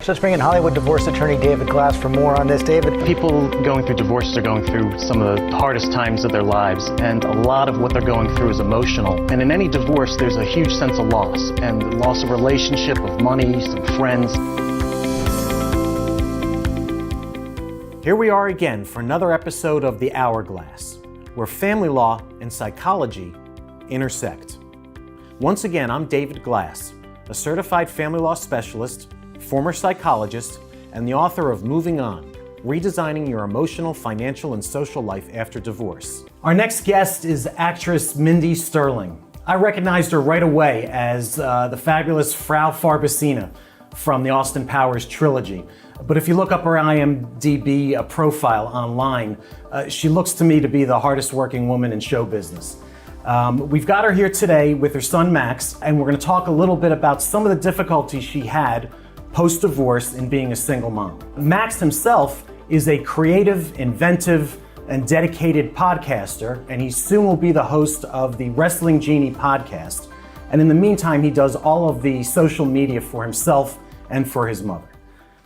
So let's bring in Hollywood divorce attorney David Glass for more on this. David? People going through divorces are going through some of the hardest times of their lives, and a lot of what they're going through is emotional. And in any divorce, there's a huge sense of loss, and loss of relationship, of money, some friends. Here we are again for another episode of The Hourglass, where family law and psychology intersect. Once again, I'm David Glass, a certified family law specialist, former psychologist, and the author of Moving On, Redesigning Your Emotional, Financial, and Social Life After Divorce. Our next guest is actress Mindy Sterling. I recognized her right away as the fabulous Frau Farbacina from the Austin Powers trilogy. But if you look up her IMDb profile online, she looks to me to be the hardest working woman in show business. We've got her here today with her son Max, and we're going to talk a little bit about some of the difficulties she had post-divorce in being a single mom. Max himself is a creative, inventive, and dedicated podcaster, and he soon will be the host of the Wrestling Genie podcast. And in the meantime, he does all of the social media for himself and for his mother.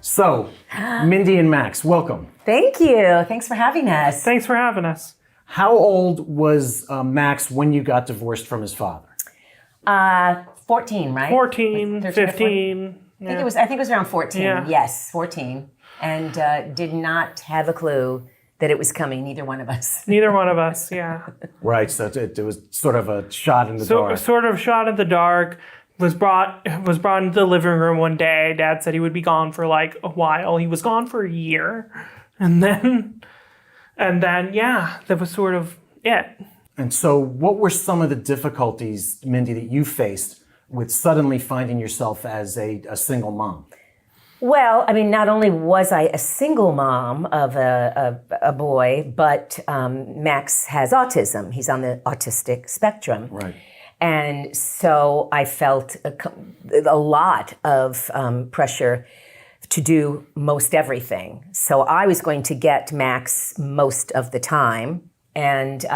So, Mindy and Max, welcome. Thank you. Thanks for having us. Thanks for having us. How old was Max when you got divorced from his father? 14, right? 14, Like 15. I think it was around 14. Yeah. Yes, 14. And did not have a clue that it was coming, neither one of us. Neither one of us, yeah. Right, so it was sort of a shot in the dark. Sort of shot in the dark. Was brought into the living room one day. Dad said he would be gone for like a while. He was gone for a year. And then yeah, that was sort of it. And so what were some of the difficulties, Mindy, that you faced with suddenly finding yourself as a single mom? Well, I mean, not only was I a single mom of a boy, but Max has autism. He's on the autistic spectrum. Right. And so I felt a lot of pressure to do most everything. So I was going to get Max most of the time, and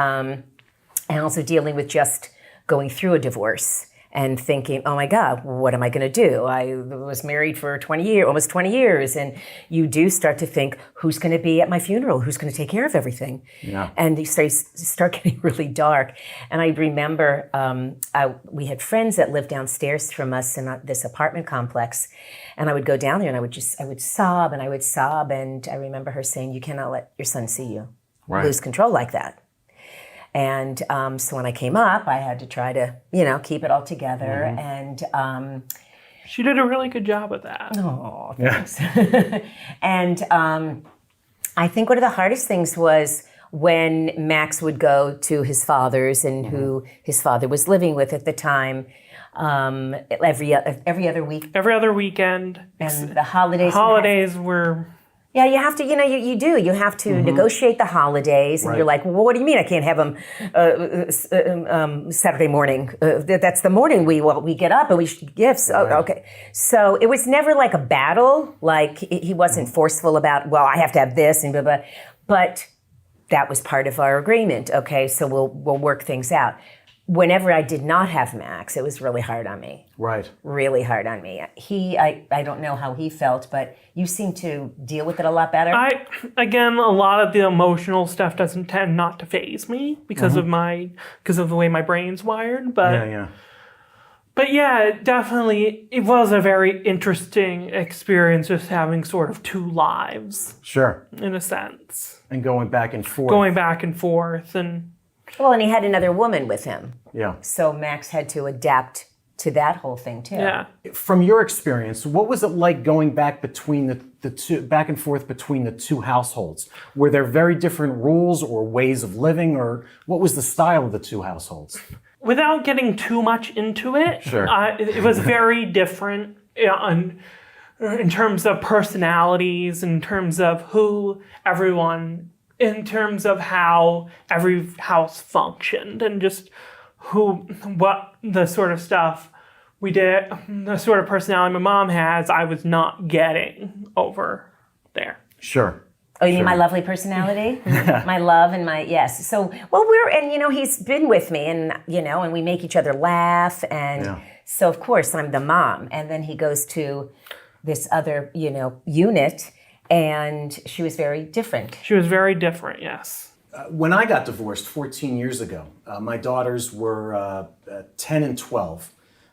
also dealing with just going through a divorce and thinking, oh my God, what am I going to do? I was married for almost 20 years, and you do start to think, who's going to be at my funeral? Who's going to take care of everything? Yeah. And you start getting really dark. And I remember we had friends that lived downstairs from us in this apartment complex, and I would go down there and I would sob and I would sob, and I remember her saying, you cannot let your son see you lose control like that. And so when I came up, I had to try to, keep it all together. Mm-hmm. And she did a really good job with that. Oh, thanks. Yeah. And I think one of the hardest things was when Max would go to his father's, and who his father was living with at the time, every other week. Every other weekend. And the holidays. Holidays were... Yeah, you have to, you do. You have to negotiate the holidays, and you're like, well, what do you mean I can't have them Saturday morning? That's the morning we get up and we should gifts. Right. Oh, okay. So it was never like a battle. Like he wasn't forceful about, well, I have to have this and blah, blah. But that was part of our agreement. Okay, so we'll work things out. Whenever I did not have Max, it was really hard on me. Right. Really hard on me. I don't know how he felt, but you seem to deal with it a lot better. Again, a lot of the emotional stuff doesn't tend not to faze me because of the way my brain's wired. But But yeah, definitely, it was a very interesting experience just having sort of two lives. Sure. In a sense. And going back and forth. Well, and he had another woman with him. Yeah. So Max had to adapt to that whole thing too. Yeah. From your experience, what was it like going back between the two, back and forth between the two households? Were there very different rules or ways of living, or what was the style of the two households? Without getting too much into it, sure. It was very different in terms of personalities, in terms of in terms of how every house functioned, and just what the sort of stuff we did, the sort of personality my mom has, I was not getting over there. Sure. Oh, you mean my lovely personality? My love and yes. So, well, he's been with me, and, and we make each other laugh. And so, of course, I'm the mom. And then he goes to this other, unit, and she was very different. She was very different, yes. When I got divorced 14 years ago, my daughters were 10 and 12.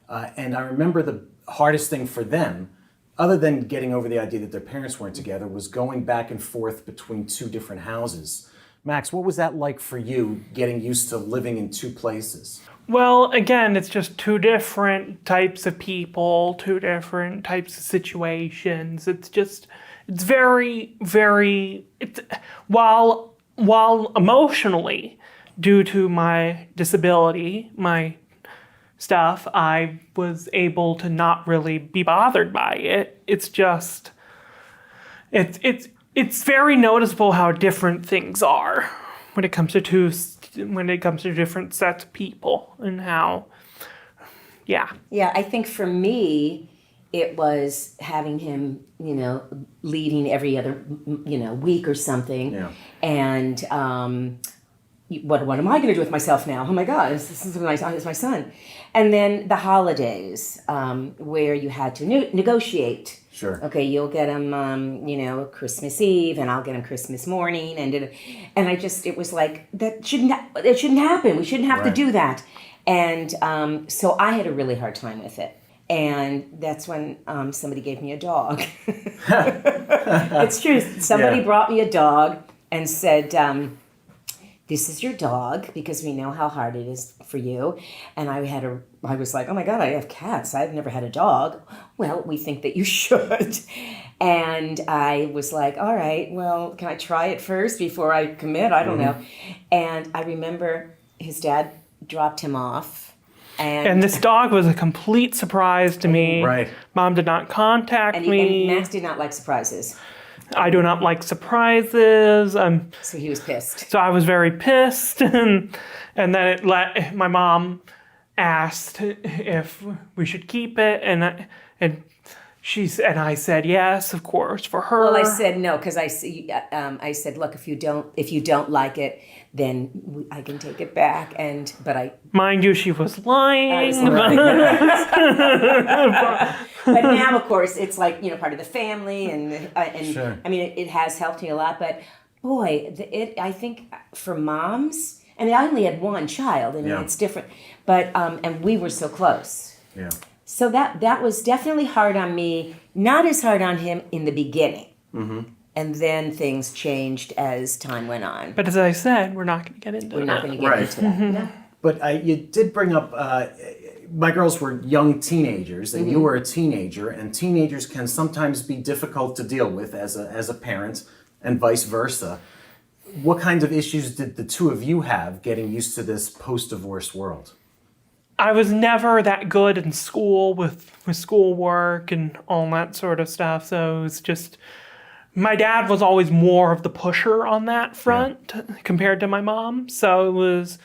And I remember the hardest thing for them, other than getting over the idea that their parents weren't together, was going back and forth between two different houses. Max, what was that like for you, getting used to living in two places? Well, again, it's just two different types of people, two different types of situations. It's very, very, while emotionally, due to my disability, my stuff, I was able to not really be bothered by it. It's just, it's very noticeable how different things are when it comes to different sets of people and how, yeah. Yeah, I think for me, it was having him, leading every other, week or something. Yeah. And what am I going to do with myself now? Oh my God, this is my son. And then the holidays, where you had to negotiate. Sure. Okay, you'll get him, Christmas Eve, and I'll get him Christmas morning, and it was like it shouldn't happen. We shouldn't have to do that, and so I had a really hard time with it, and that's when somebody gave me a dog. It's true. Somebody brought me a dog and said, "This is your dog because we know how hard it is for you." And I was like, "Oh my God, I have cats. I've never had a dog." Well, we think that you should. And I was like, "All right, well, can I try it first before I commit? I don't know." And I remember his dad dropped him off. And this dog was a complete surprise to me. Right. Mom did not contact me. And Max did not like surprises. I do not like surprises. So he was pissed. So I was very pissed, and then my mom asked if we should keep it, and I said yes, of course, for her. Well, I said no because I said, look, if you don't like it, then I can take it back. Mind you, she was lying. But now, of course, it's like, part of the family, and Sure. I mean, it has helped me a lot. But boy, I think for moms, I mean, I only had one child, and it's different. But and we were so close. Yeah. So that was definitely hard on me. Not as hard on him in the beginning. Mm-hmm. And then things changed as time went on. But as I said, we're not going to get into that. We're not going to get into that. No. But you did bring up, my girls were young teenagers, and you were a teenager, and teenagers can sometimes be difficult to deal with as a parent, and vice versa. What kinds of issues did the two of you have getting used to this post-divorce world? I was never that good in school with schoolwork and all that sort of stuff, so it was just... My dad was always more of the pusher on that front compared to my mom, so it was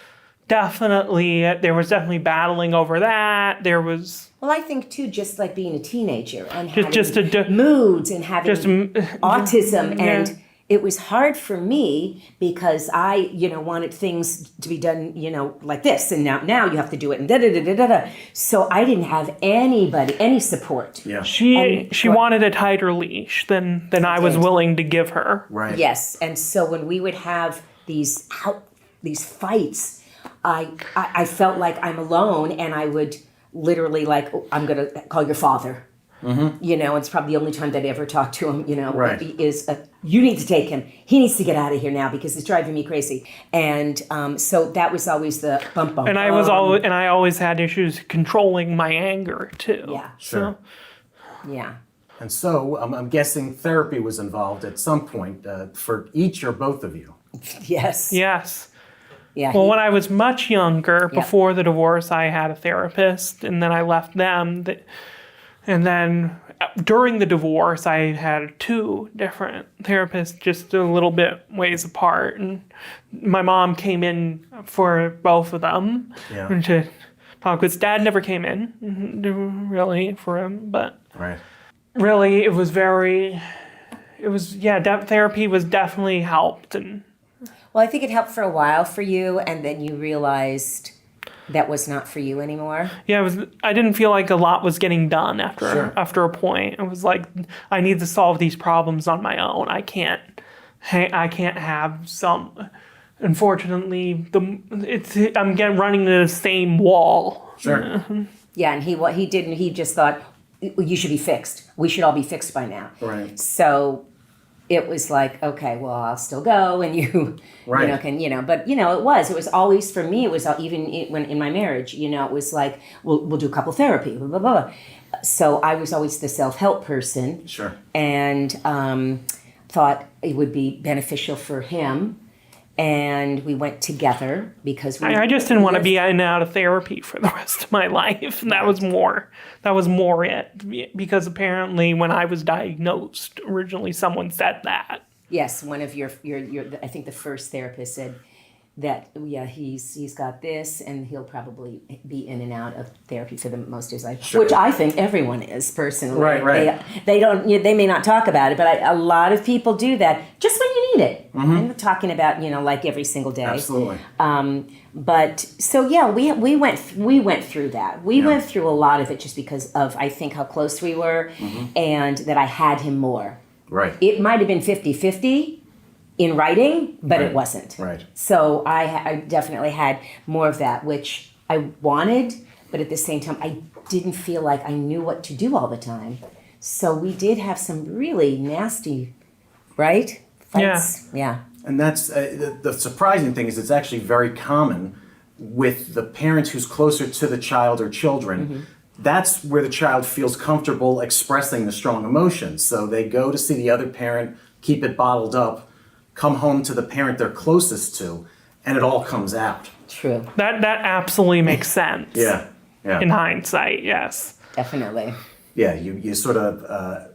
there was definitely battling over that. There was... Well, I think, too, just like being a teenager and having moods and having autism. And it was hard for me because I, wanted things to be done, like this. And now you have to do it and da-da-da-da-da-da. So I didn't have any support. Yeah. She wanted a tighter leash than I was willing to give her. Right. Yes. And so when we would have these fights, I felt like I'm alone, and I would literally I'm going to call your father. Mm-hmm. It's probably the only time that I ever talked to him, right. is you need to take him. He needs to get out of here now because it's driving me crazy. And so that was always the bump. And I always had issues controlling my anger too. Yeah. Sure. So, yeah. And so I'm guessing therapy was involved at some point for each or both of you. Yes. Yes. Yeah. Well, when I was much younger, before the divorce, I had a therapist, and then I left them. And then during the divorce, I had two different therapists, just a little bit ways apart. And my mom came in for both of them to talk with. Dad never came in, really, for him. But really, therapy was definitely helped. Well, I think it helped for a while for you, and then you realized that was not for you anymore? Yeah, I didn't feel like a lot was getting done after a point. It was like, I need to solve these problems on my own. I can't have some. Unfortunately, I'm running into the same wall. Sure. Yeah, and he just thought, you should be fixed. We should all be fixed by now. Right. So it was like, okay, well, I'll still go, and you, right. But it was always, for me, it was even when in my marriage, it was like, we'll do couple therapy, blah, blah, blah. So I was always the self-help person. Sure. And thought it would be beneficial for him. And we went together because I just didn't want to be in and out of therapy for the rest of my life. That was more it. Because apparently when I was diagnosed, originally someone said that. Yes, one of your I think the first therapist said that, he's got this, and he'll probably be in and out of therapy for the most of his life, sure. Which I think everyone is personally. Right. They may not talk about it, but a lot of people do that just when you need it. Mm-hmm. I'm not talking about like every single day. Absolutely. But so we went through that. We went through a lot of it just because of, I think, how close we were, and that I had him more. Right. It might have been 50-50 in writing, but it wasn't. Right. So I definitely had more of that, which I wanted, but at the same time, I didn't feel like I knew what to do all the time. So we did have some really nasty, right? Fights. Yeah. And that's the surprising thing is it's actually very common with the parent who's closer to the child or children. Mm-hmm. That's where the child feels comfortable expressing the strong emotions. So they go to see the other parent, keep it bottled up, come home to the parent they're closest to, and it all comes out. True. That absolutely makes sense. Yeah. In hindsight, yes. Definitely. Yeah, you sort of,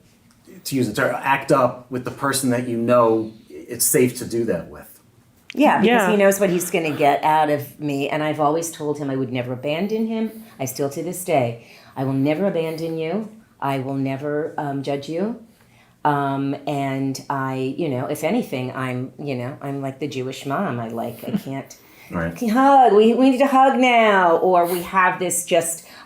to use the term, act up with the person that you know it's safe to do that with. Yeah, because he knows what he's going to get out of me, and I've always told him I would never abandon him. I still to this day. I will never abandon you. I will never judge you. And I, if anything, I'm like the Jewish mom. I can't right. hug. We need to hug now. Or we have this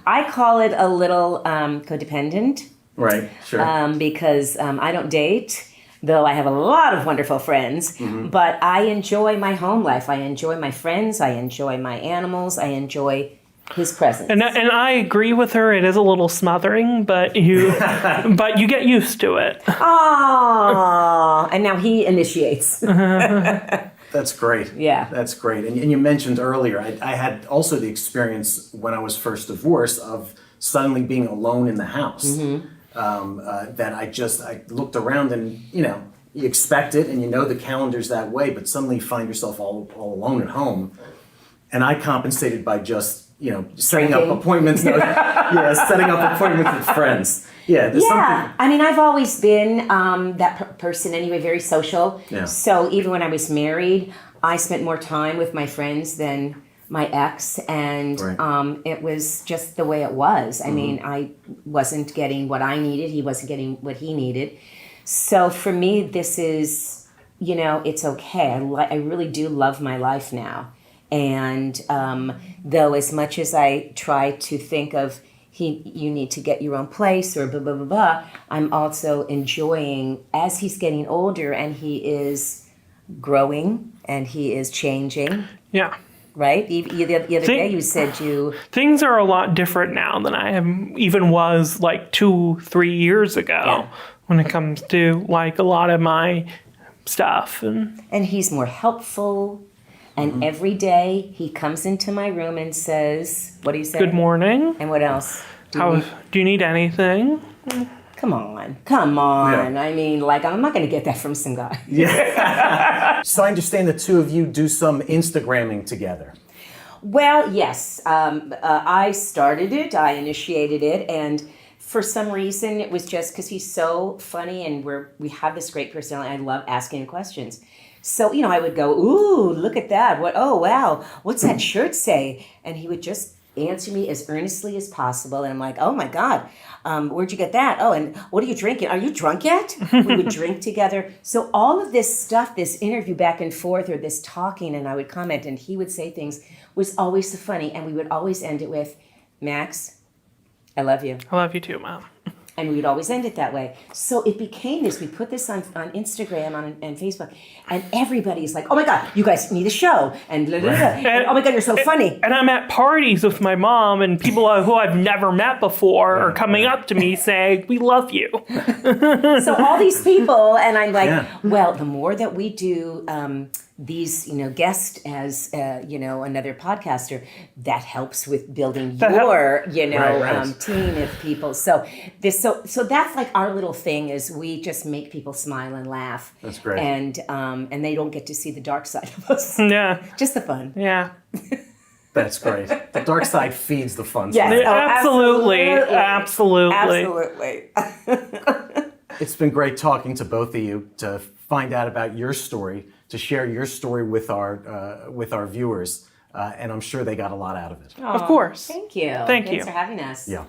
I call it a little codependent. Right, sure. Because I don't date, though I have a lot of wonderful friends. Mm-hmm. But I enjoy my home life. I enjoy my friends. I enjoy my animals. I enjoy his presence. And I agree with her. It is a little smothering, but you get used to it. Aww. And now he initiates. That's great. Yeah. That's great. And you mentioned earlier, I had also the experience when I was first divorced of suddenly being alone in the house. Mm-hmm. That I looked around and, you expect it and the calendar's that way, but suddenly you find yourself all alone at home. And I compensated by just, setting up appointments. Setting up appointments with friends. Yeah. Something. I mean, I've always been that person anyway, very social. Yeah. So even when I was married, I spent more time with my friends than my ex, and it was just the way it was. I mean, I wasn't getting what I needed. He wasn't getting what he needed. So for me, this is, it's okay. I really do love my life now. And though as much as I try to think of you need to get your own place or blah, blah, blah, blah, I'm also enjoying as he's getting older and he is growing and he is changing. Yeah. Right? The other day you said Things are a lot different now than I even was like 2-3 years ago when it comes to like a lot of my stuff. And he's more helpful. And every day he comes into my room and says, what do you say? Good morning. And what else? Do you need anything? Come on. Yeah. I mean, I'm not going to get that from some guy. Yeah. So I understand the two of you do some Instagramming together. Well, yes. I started it. I initiated it. And for some reason, it was just because he's so funny and we have this great personality. I love asking him questions. So, I would go, ooh, look at that. Oh, wow. What's that shirt say? And he would just answer me as earnestly as possible. And I'm like, oh my God, where'd you get that? Oh, and what are you drinking? Are you drunk yet? We would drink together. So all of this stuff, this interview back and forth, or this talking, and I would comment and he would say things, was always so funny. And we would always end it with, Max, I love you. I love you too, Mom. And we would always end it that way. So it became this. We put this on Instagram and Facebook, and everybody's like, "Oh my God, you guys need a show!" And, blah, blah, blah. And oh my God, you're so funny. And I'm at parties with my mom, and people who I've never met before are coming up to me saying, "We love you." So all these people, and I'm like, well, the more that we do these, guests as, another podcaster, that helps with building your, team of people. So that's like our little thing is we just make people smile and laugh. That's great. And they don't get to see the dark side of us. Yeah. Just the fun. Yeah. That's great. The dark side feeds the fun Yes. side. Oh, Absolutely. It's been great talking to both of you to find out about your story, to share your story with our viewers, and I'm sure they got a lot out of it. Of course. Thank you. Thanks for having us. Yeah.